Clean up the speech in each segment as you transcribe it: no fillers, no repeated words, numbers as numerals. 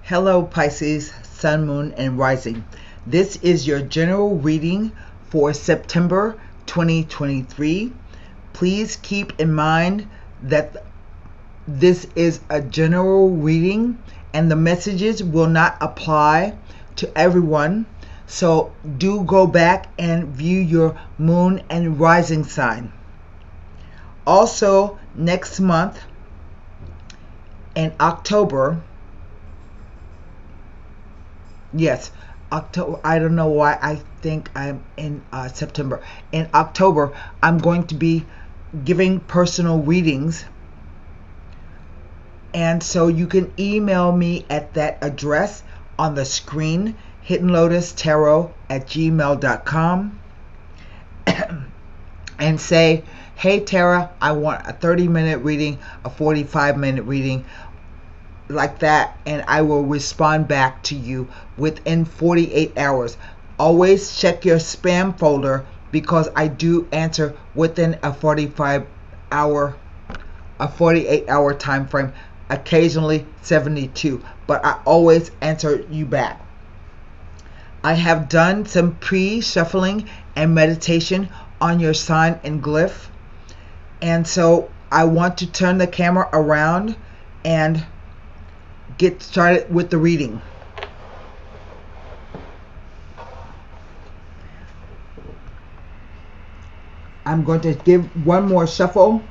Hello Pisces, Sun, Moon, and Rising. This is your general reading for September 2023. Please keep in mind that this is a general reading and the messages will not apply to everyone. So do go back and view your moon and rising sign. Also, next month in October, yes, October. I don't know why I think I'm in September. In October, I'm going to be giving personal readings. And so you can email me at that address on the screen, hiddenlotustarot@gmail.com, and say, hey Tara, I want a 30-minute reading, a 45-minute reading, like that, and I will respond back to you within 48 hours. Always check your spam folder because I do answer within a 48-hour time frame, occasionally 72, but I always answer you back. I have done some pre-shuffling and meditation on your sign and glyph, and so I want to turn the camera around and get started with the reading. I'm going to give one more shuffle.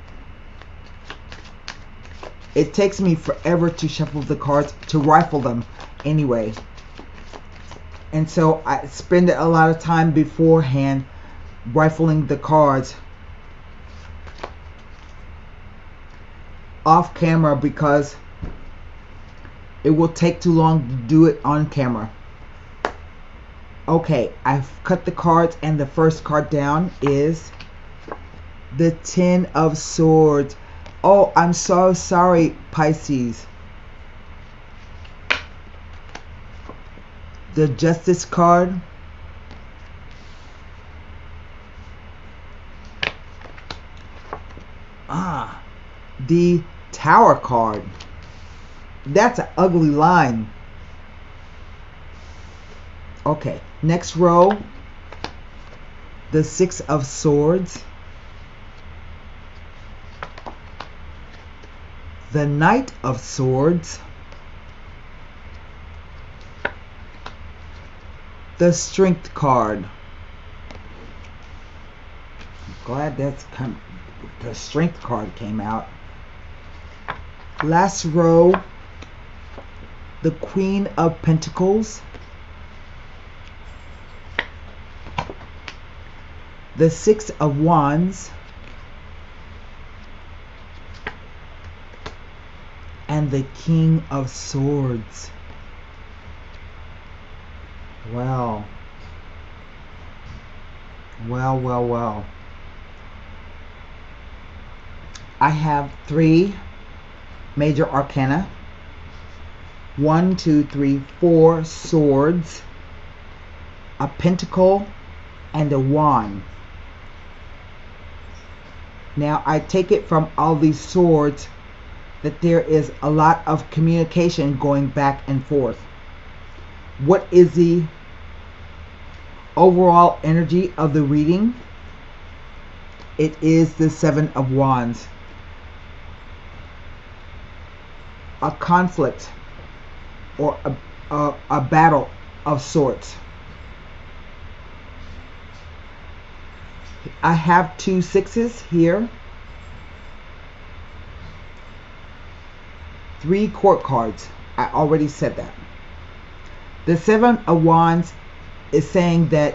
It takes me forever to shuffle the cards, to rifle them anyway. And so I spend a lot of time beforehand rifling the cards off camera because it will take too long to do it on camera. Okay, I've cut the cards, and the first card down is the Ten of Swords. Oh, I'm so sorry, Pisces. The Justice card. The Tower card. That's an ugly line. Okay, next row, the Six of Swords, the Knight of Swords, the Strength card. I'm glad the Strength card came out. Last row, the Queen of Pentacles, the Six of Wands, and the King of Swords. Well. I have 3 major arcana. 1, 2, 3, 4 swords, a pentacle, and a wand. Now I take it from all these swords that there is a lot of communication going back and forth. What is the overall energy of the reading? It is the Seven of Wands. A conflict or a battle of sorts. I have 2 sixes here, 3 court cards. I already said that. The Seven of Wands is saying that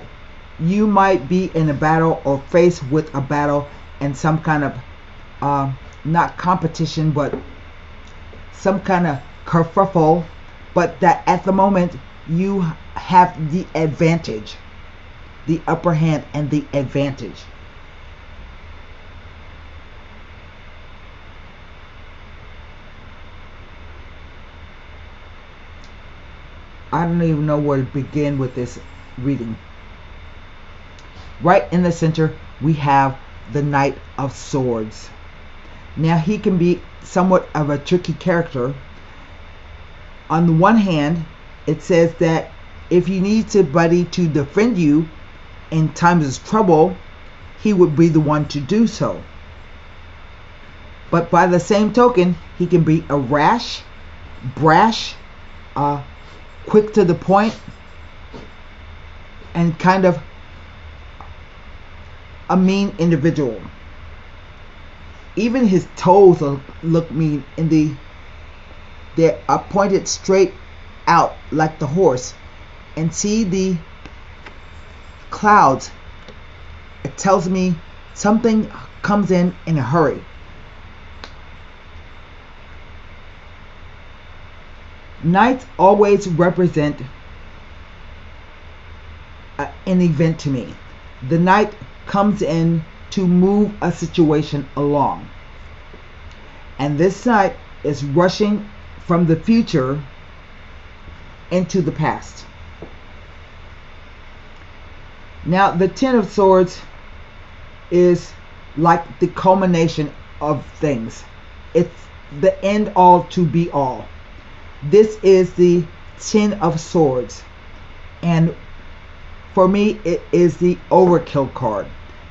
you might be in a battle or faced with a battle and some kind of not competition, but some kind of kerfuffle, but that at the moment you have the advantage, the upper hand and the advantage. I don't even know where to begin with this reading. Right in the center we have the Knight of Swords. Now he can be somewhat of a tricky character. On the one hand, it says that if you need somebody to defend you in times of trouble, he would be the one to do so. But by the same token, he can be a rash, brash, quick to the point, and kind of a mean individual. Even his toes look mean, and they're pointed straight out like the horse. And see the clouds. It tells me something comes in a hurry. Nights always represent an event to me. The night comes in to move a situation along. And this night is rushing from the future into the past. Now, the Ten of Swords is like the culmination of things. It's the end all to be all. This is the Ten of Swords. And for me, it is the overkill card.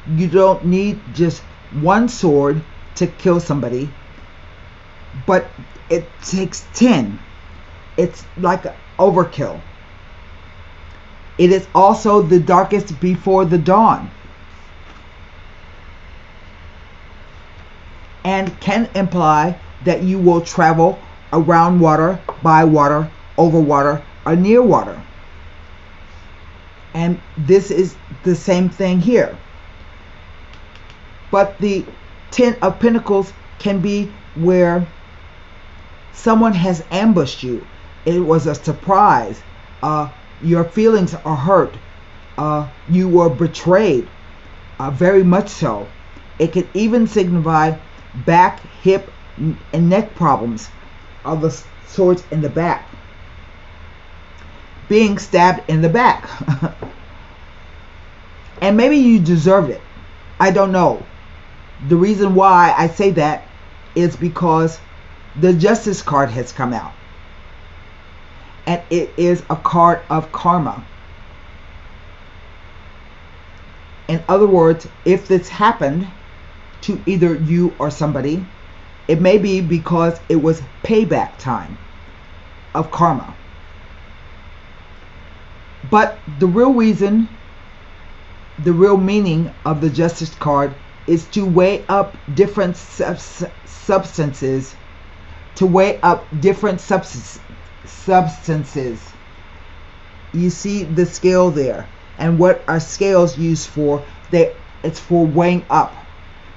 You don't need just one sword to kill somebody, but it takes 10. It's like overkill. It is also the darkest before the dawn, and can imply that you will travel around water, by water, over water, or near water. And this is the same thing here. But the Ten of Pentacles can be where someone has ambushed you. It was a surprise. Your feelings are hurt. You were betrayed. Very much so. It can even signify back, hip, and neck problems of the swords in the back. Being stabbed in the back. And maybe you deserved it. I don't know. The reason why I say that is because the Justice card has come out. And it is a card of karma. In other words, if this happened to either you or somebody, it may be because it was payback time of karma. But the real reason, the real meaning of the Justice card is to weigh up different substances, to weigh up different substances. You see the scale there, and what are scales used for? It's for weighing up.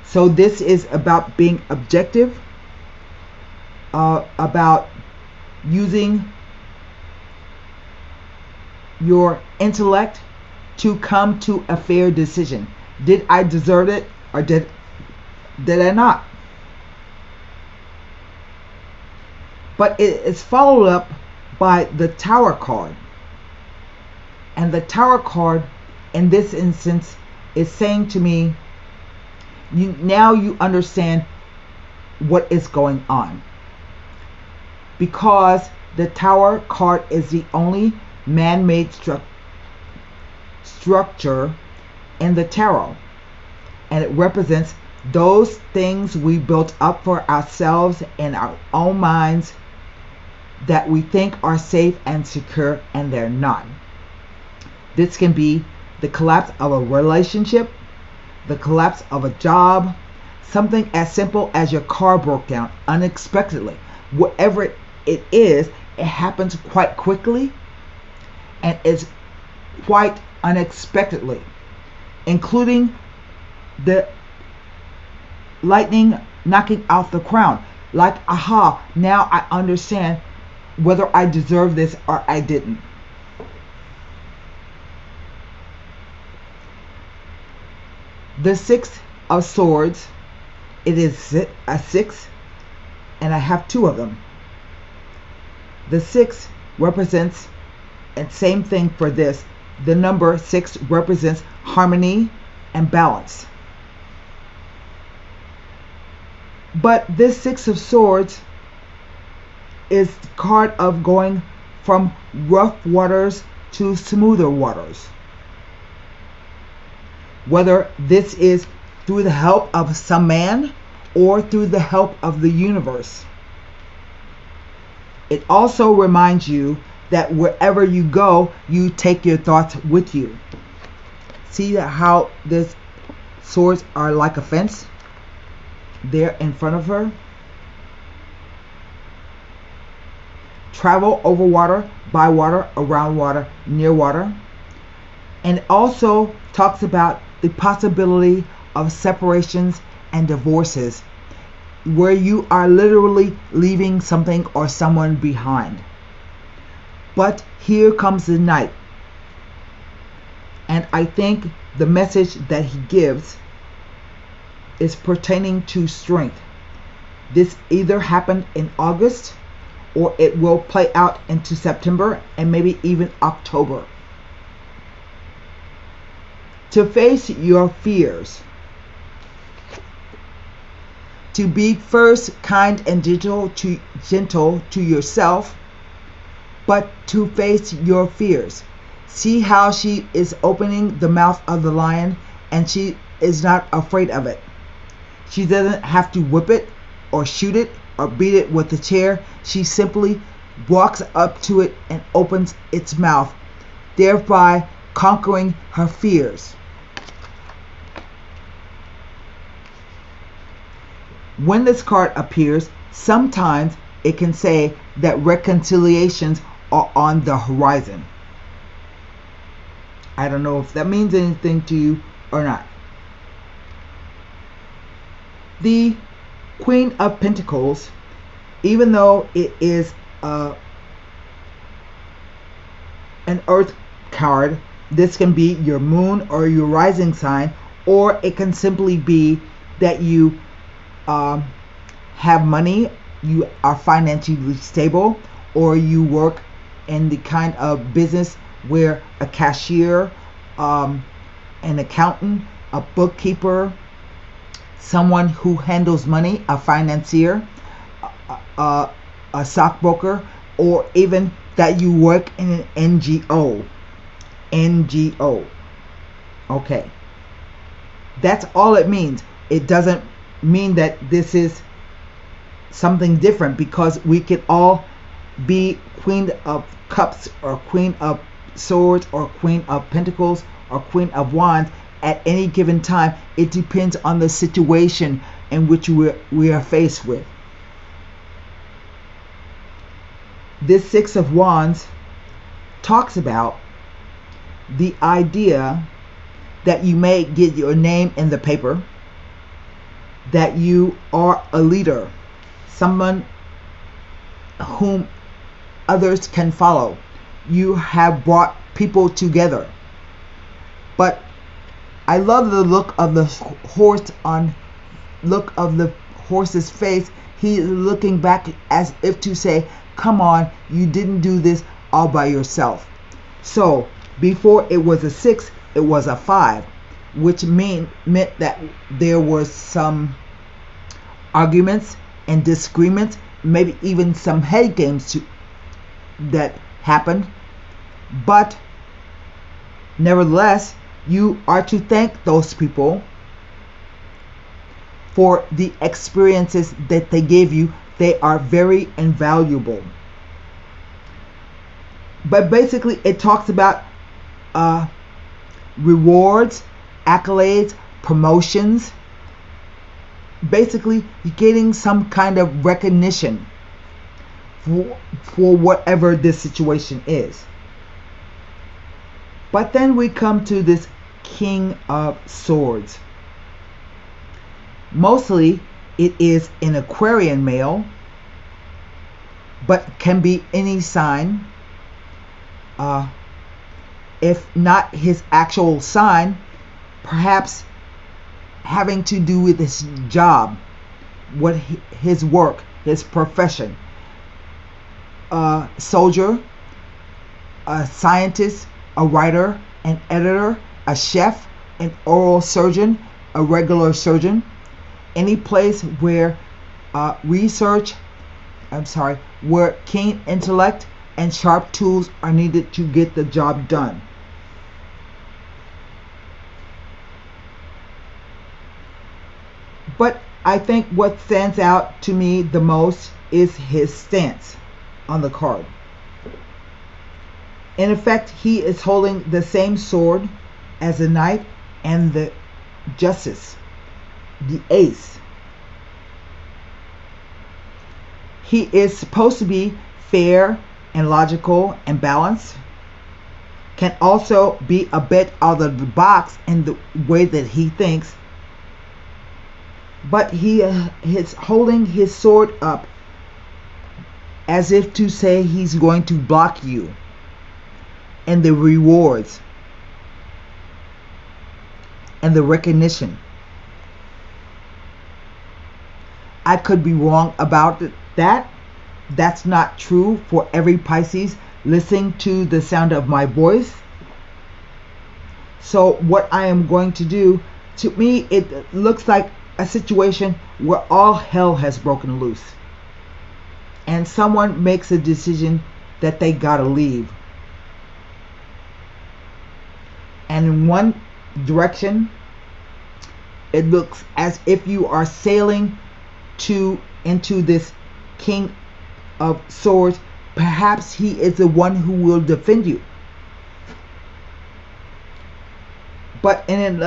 So this is about being objective, about using your intellect to come to a fair decision. Did I deserve it, or did I not? But it is followed up by the Tower card. And the Tower card in this instance is saying to me, now you understand what is going on. Because the Tower card is the only man-made structure in the tarot. And it represents those things we built up for ourselves in our own minds that we think are safe and secure, and they're not. This can be the collapse of a relationship, the collapse of a job, something as simple as your car broke down unexpectedly. Whatever it is, it happens quite quickly and it's quite unexpectedly, including the lightning knocking out the crown. Like, aha, now I understand whether I deserve this or I didn't. The Six of Swords, it is a 6, and I have 2 of them. The 6 represents, and same thing for this, the number 6 represents harmony and balance. But this 6 of Swords is the card of going from rough waters to smoother waters. Whether this is through the help of some man or through the help of the universe. It also reminds you that wherever you go, you take your thoughts with you. See how these swords are like a fence there in front of her? Travel over water, by water, around water, near water. And it also talks about the possibility of separations and divorces, where you are literally leaving something or someone behind. But here comes the Knight. And I think the message that he gives is pertaining to strength. This either happened in August or it will play out into September and maybe even October. To face your fears. To be first kind and gentle to yourself, but to face your fears. See how she is opening the mouth of the lion and she is not afraid of it. She doesn't have to whip it or shoot it or beat it with a chair. She simply walks up to it and opens its mouth, thereby conquering her fears. When this card appears, sometimes it can say that reconciliations are on the horizon. I don't know if that means anything to you or not. The Queen of Pentacles, even though it is an earth card, this can be your moon or your rising sign, or it can simply be that you have money, you are financially stable, or you work in the kind of business where a cashier, an accountant, a bookkeeper, someone who handles money, a financier, a stockbroker, or even that you work in an NGO. Okay. That's all it means. It doesn't mean that this is something different, because we could all be Queen of Cups or Queen of Swords or Queen of Pentacles or Queen of Wands at any given time. It depends on the situation in which we are faced with. This Six of Wands talks about the idea that you may get your name in the paper, that you are a leader, someone whom others can follow. You have brought people together. But I love the look of the horse's face. He is looking back as if to say, come on, you didn't do this all by yourself. So before it was a 6, it was a 5, which meant that there was some arguments and disagreements, maybe even some head games that happened. But nevertheless, you are to thank those people for the experiences that they gave you. They are very invaluable. But basically, it talks about rewards, accolades, promotions. Basically, getting some kind of recognition for whatever this situation is. But then we come to this King of Swords. Mostly it is an Aquarian male, but can be any sign. If not his actual sign, perhaps having to do with his job, what his work, his profession. A soldier, a scientist, a writer, an editor, a chef, an oral surgeon, a regular surgeon. Any place where research where keen intellect and sharp tools are needed to get the job done. But I think what stands out to me the most is his stance on the card. In effect, he is holding the same sword as the knight and the justice, the ace. He is supposed to be fair and logical and balanced, can also be a bit out of the box in the way that he thinks, but he is holding his sword up as if to say he's going to block you and the rewards and the recognition. I could be wrong about that. That's not true for every Pisces listening to the sound of my voice. So what I am going to do, to me it looks like a situation where all hell has broken loose and someone makes a decision that they gotta leave. And in one direction, it looks as if you are sailing into this King of Swords. Perhaps he is the one who will defend you. But in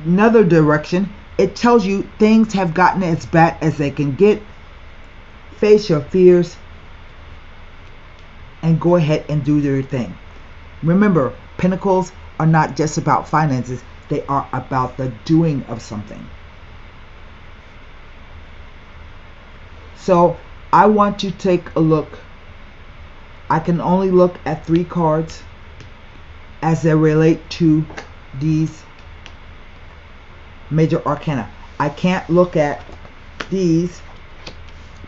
another direction, it tells you things have gotten as bad as they can get. Face your fears and go ahead and do your thing. Remember, Pentacles are not just about finances, they are about the doing of something. So I want to take a look. I can only look at 3 cards as they relate to these major arcana. I can't look at these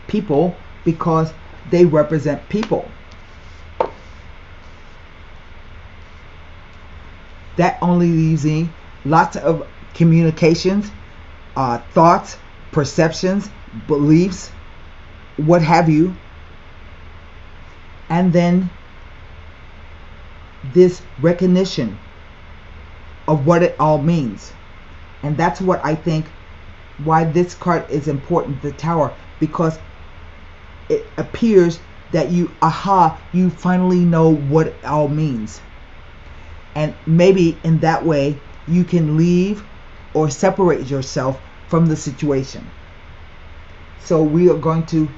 people because they represent people. That only leaves me lots of communications, thoughts, perceptions, beliefs, what have you, and then this recognition of what it all means. And that's what I think why this card is important, the Tower, because it appears that you finally know what it all means. And maybe in that way you can leave or separate yourself from the situation. So we are going to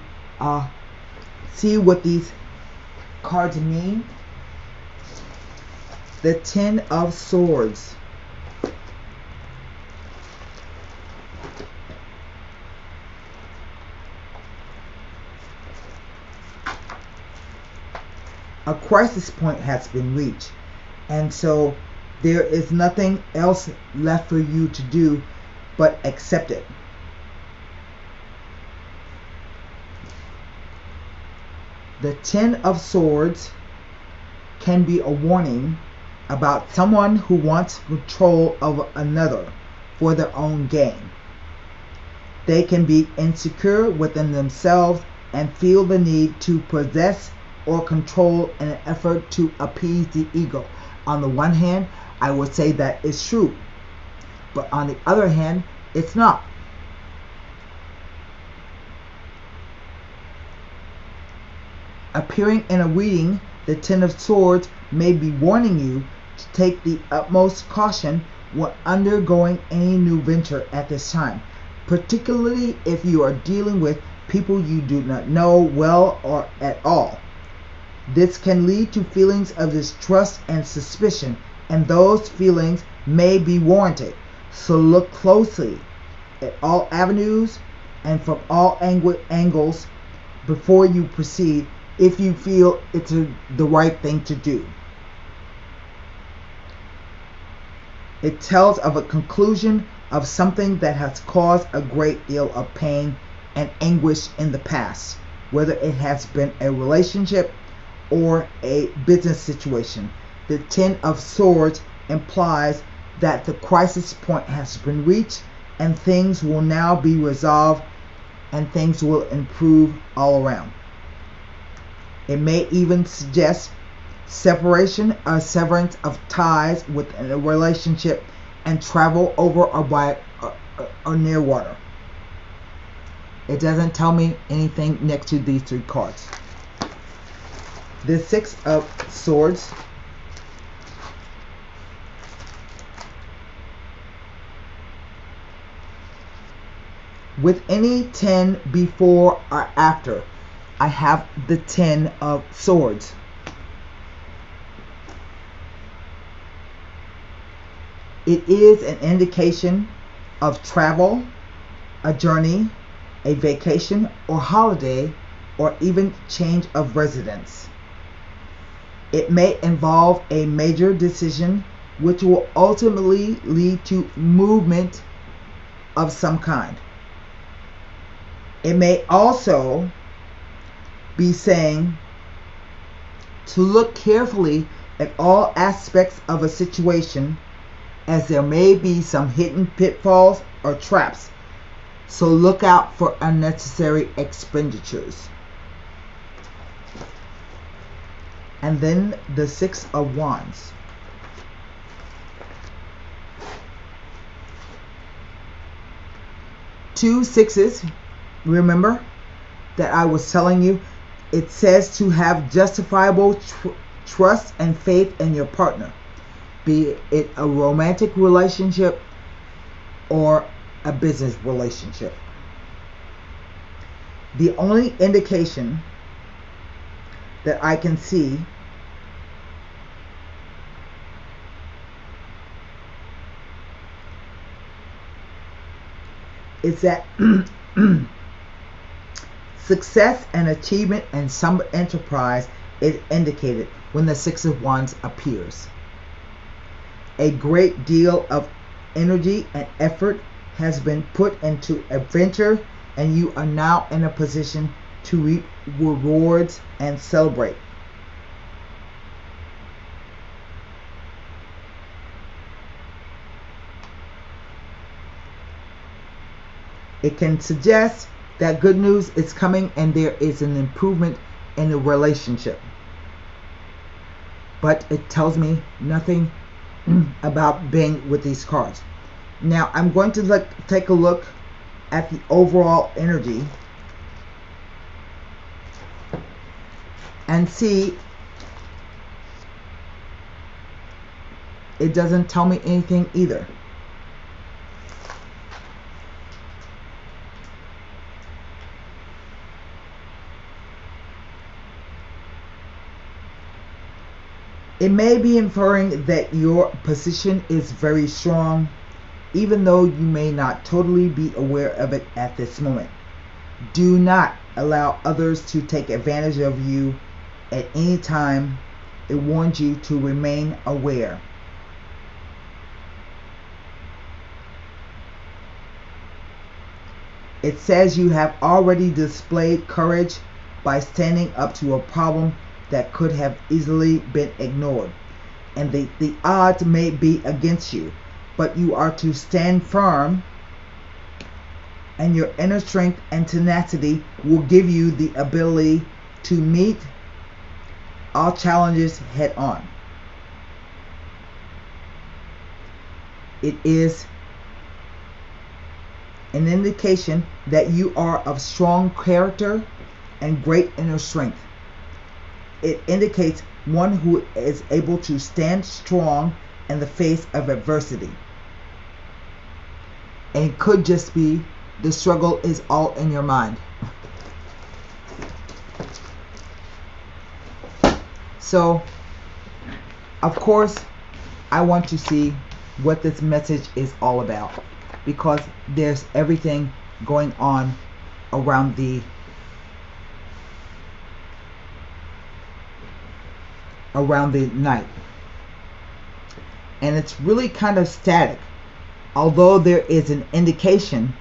see what these cards mean. The 10 of Swords. A crisis point has been reached, and so there is nothing else left for you to do but accept it. The 10 of Swords can be a warning about someone who wants control of another for their own gain. They can be insecure within themselves and feel the need to possess or control in an effort to appease the ego. On the one hand, I would say that is true, but on the other hand, it's not. Appearing in a reading, the 10 of Swords may be warning you to take the utmost caution when undergoing any new venture at this time, particularly if you are dealing with people you do not know well or at all. This can lead to feelings of distrust and suspicion, and those feelings may be warranted. So look closely at all avenues and from all angles before you proceed, if you feel it's the right thing to do. It tells of a conclusion of something that has caused a great deal of pain and anguish in the past, whether it has been a relationship or a business situation. The 10 of Swords implies that the crisis point has been reached and things will now be resolved and things will improve all around. It may even suggest separation or severance of ties within a relationship and travel over or by or near water. It doesn't tell me anything next to these three cards. The Six of Swords. With any 10 before or after, I have the 10 of Swords. It is an indication of travel, a journey, a vacation or holiday, or even change of residence. It may involve a major decision which will ultimately lead to movement of some kind. It may also be saying to look carefully at all aspects of a situation, as there may be some hidden pitfalls or traps. So look out for unnecessary expenditures. And then the Six of Wands. Two sixes. Remember that I was telling you, it says to have justifiable trust and faith in your partner, be it a romantic relationship or a business relationship. The only indication that I can see is that success and achievement in some enterprise is indicated when the Six of Wands appears. A great deal of energy and effort has been put into a venture, and you are now in a position to reap rewards and celebrate. It can suggest that good news is coming and there is an improvement in the relationship. But it tells me nothing about being with these cards. Now I'm going to take a look at the overall energy and see. It doesn't tell me anything either. It may be inferring that your position is very strong, even though you may not totally be aware of it at this moment. Do not allow others to take advantage of you at any time. It warns you to remain aware. It says you have already displayed courage by standing up to a problem that could have easily been ignored, and the odds may be against you, but you are to stand firm, and your inner strength and tenacity will give you the ability to meet all challenges head on. It is an indication that you are of strong character and great inner strength. It indicates one who is able to stand strong in the face of adversity. And it could just be the struggle is all in your mind. So, of course, I want to see what this message is all about, because there's everything going on around the night, and it's really kind of static. Although there is an indication,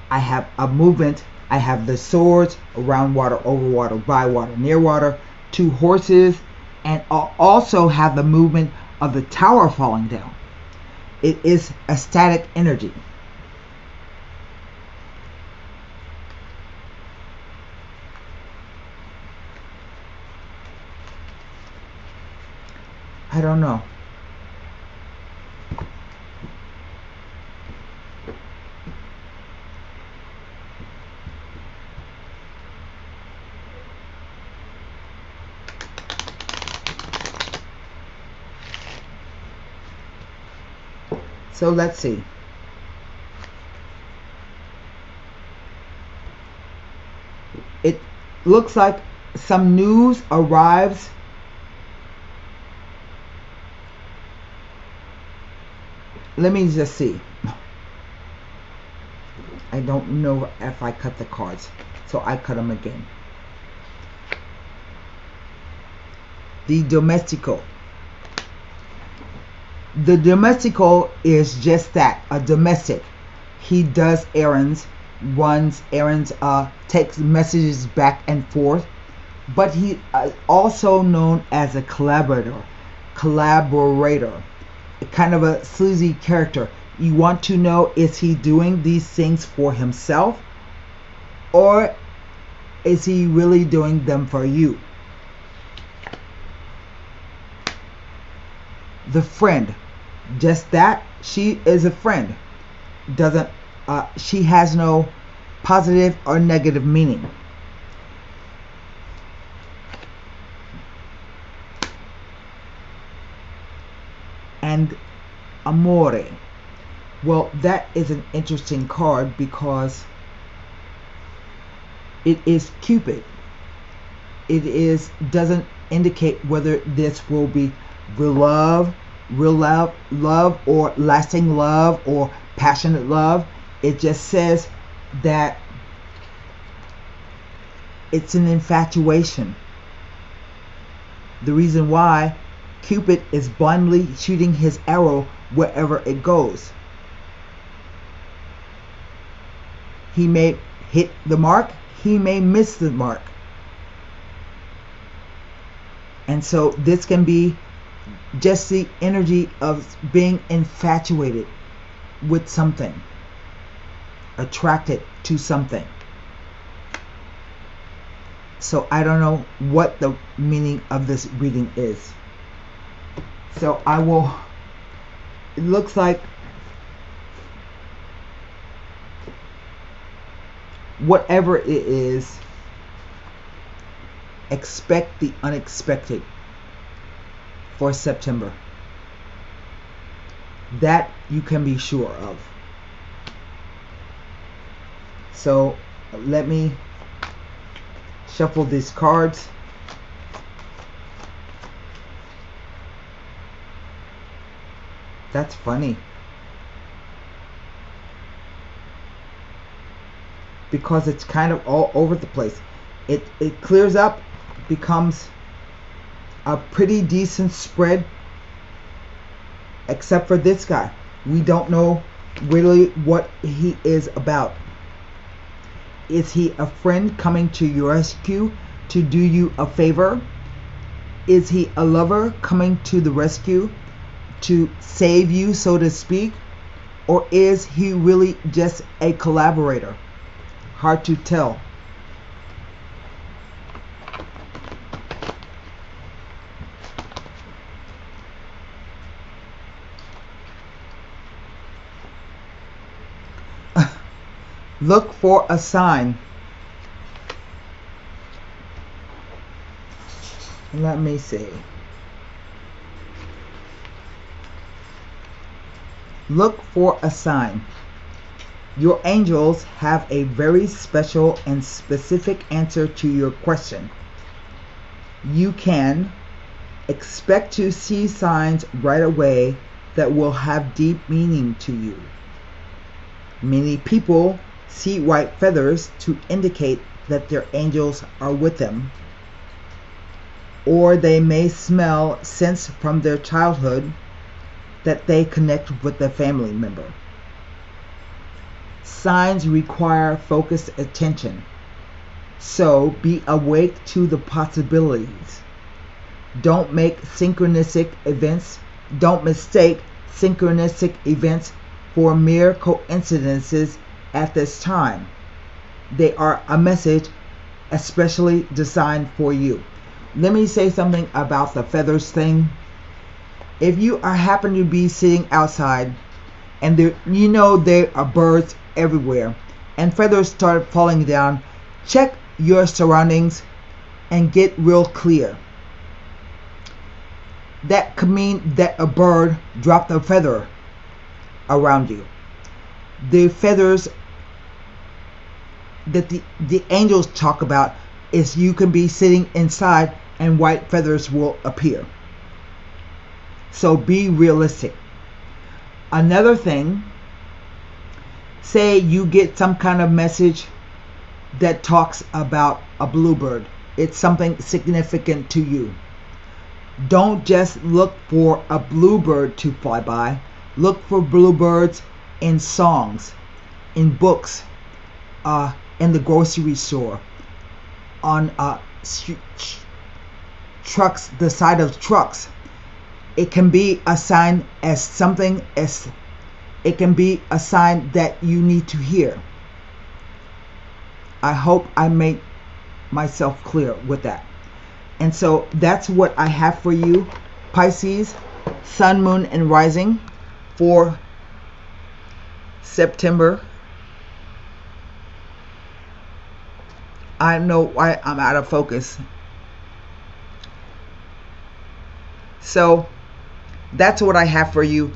I have a movement. I have the swords, around water, over water, by water, near water, two horses, and I'll also have the movement of the tower falling down. It is a static energy. I don't know. So let's see. It looks like some news arrives. Let me just see. I don't know if I cut the cards, so I cut them again. The domestico. The domestico is just that, a domestic. He does errands, runs errands, takes messages back and forth, but he also known as a collaborator, kind of a sleazy character. You want to know, is he doing these things for himself, or is he really doing them for you? The friend, just that, she is a friend. Doesn't she has no positive or negative meaning. And amore. Well, that is an interesting card because it is Cupid. It doesn't indicate whether this will be real love, or lasting love, or passionate love. It just says that it's an infatuation. The reason why Cupid is blindly shooting his arrow wherever it goes. He may hit the mark, he may miss the mark. And so this can be just the energy of being infatuated with something, attracted to something. So I don't know what the meaning of this reading is. So it looks like whatever it is, expect the unexpected for September. That you can be sure of. So let me shuffle these cards. That's funny. Because it's kind of all over the place. It clears up, becomes a pretty decent spread, except for this guy. We don't know really what he is about. Is he a friend coming to your rescue to do you a favor? Is he a lover coming to the rescue to save you, so to speak? Or is he really just a collaborator? Hard to tell. Look for a sign. Let me see. Look for a sign. Your angels have a very special and specific answer to your question. You can expect to see signs right away that will have deep meaning to you. Many people see white feathers to indicate that their angels are with them, or they may smell scents from their childhood that they connect with a family member. Signs require focused attention, so be awake to the possibilities. Don't mistake synchronistic events for mere coincidences at this time. They are a message especially designed for you. Let me say something about the feathers thing. If you are happen to be sitting outside and there are birds everywhere and feathers start falling down, check your surroundings and get real clear. That could mean that a bird dropped a feather around you. The feathers that the angels talk about is you can be sitting inside and white feathers will appear. So be realistic. Another thing, say you get some kind of message that talks about a bluebird. It's something significant to you. Don't just look for a bluebird to fly by. Look for bluebirds in songs, in books, in the grocery store, on trucks, the side of trucks. It can be a sign it can be a sign that you need to hear. I hope I made myself clear with that. And so that's what I have for you, Pisces, Sun, Moon, and Rising for September. I know why I'm out of focus. So that's what I have for you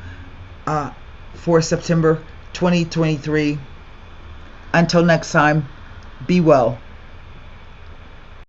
for September 2023. Until next time, be well.